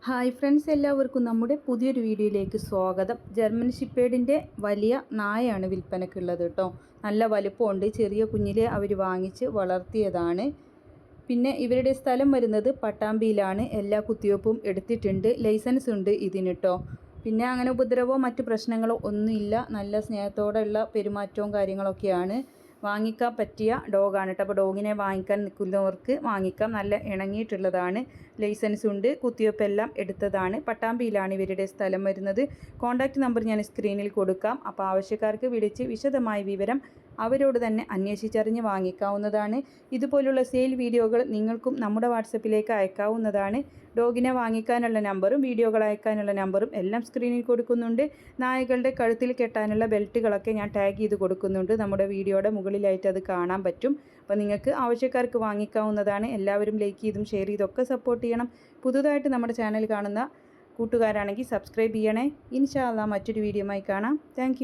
Hi friends, എല്ലാവർക്കും നമ്മുടെ പുതിയൊരു വീഡിയോയിലേക്ക് സ്വാഗതം. ജർമ്മൻ ഷിപ്പേഡിൻ്റെ വലിയ നായയാണ് വിൽപ്പനക്കുള്ളത് കേട്ടോ. നല്ല വലുപ്പമുണ്ട്. ചെറിയ കുഞ്ഞിലെ അവർ വാങ്ങിച്ച് വളർത്തിയതാണ്. പിന്നെ ഇവരുടെ സ്ഥലം വരുന്നത് പട്ടാമ്പിയിലാണ്. എല്ലാ കുത്തിവയ്പ്പും എടുത്തിട്ടുണ്ട്. ലൈസൻസ് ഉണ്ട് ഇതിന് കേട്ടോ. പിന്നെ അങ്ങനെ ഉപദ്രവമോ മറ്റു പ്രശ്നങ്ങളോ ഒന്നുമില്ല. നല്ല സ്നേഹത്തോടെയുള്ള പെരുമാറ്റവും കാര്യങ്ങളൊക്കെയാണ്. വാങ്ങിക്കാൻ പറ്റിയ ഡോഗാണ് കേട്ടോ. അപ്പോൾ ഡോഗിനെ വാങ്ങിക്കാൻ നിൽക്കുന്നവർക്ക് വാങ്ങിക്കാം. നല്ല ഇണങ്ങിയിട്ടുള്ളതാണ്. ലൈസൻസ് ഉണ്ട്. കുത്തിവയ്പ്പെല്ലാം എടുത്തതാണ്. പട്ടാമ്പിയിലാണ് ഇവരുടെ സ്ഥലം വരുന്നത്. കോൺടാക്റ്റ് നമ്പർ ഞാൻ സ്ക്രീനിൽ കൊടുക്കാം. അപ്പോൾ ആവശ്യക്കാർക്ക് വിളിച്ച് വിശദമായ വിവരം അവരോട് തന്നെ അന്വേഷിച്ചറിഞ്ഞ് വാങ്ങിക്കാവുന്നതാണ്. ഇതുപോലുള്ള സെയിൽ വീഡിയോകൾ നിങ്ങൾക്കും നമ്മുടെ വാട്സപ്പിലേക്ക് അയക്കാവുന്നതാണ്. ഡോഗിനെ വാങ്ങിക്കാനുള്ള നമ്പറും വീഡിയോകൾ അയക്കാനുള്ള നമ്പറും എല്ലാം സ്ക്രീനിൽ കൊടുക്കുന്നുണ്ട്. നായകളുടെ കഴുത്തിൽ കെട്ടാനുള്ള ബെൽറ്റുകളൊക്കെ ഞാൻ ടാഗ് ചെയ്ത് കൊടുക്കുന്നുണ്ട്. നമ്മുടെ വീഡിയോയുടെ മുകളിലായിട്ട് അത് കാണാൻ പറ്റും. അപ്പോൾ നിങ്ങൾക്ക് ആവശ്യക്കാർക്ക് വാങ്ങിക്കാവുന്നതാണ്. എല്ലാവരും ലൈക്ക് ചെയ്തും ഷെയർ ചെയ്തൊക്കെ സപ്പോർട്ട് ചെയ്യണം. പുതുതായിട്ട് നമ്മുടെ ചാനൽ കാണുന്ന കൂട്ടുകാരാണെങ്കിൽ സബ്സ്ക്രൈബ് ചെയ്യണേ. ഇൻഷാ അല്ലാഹ് മറ്റൊരു വീഡിയോയുമായി കാണാം. താങ്ക്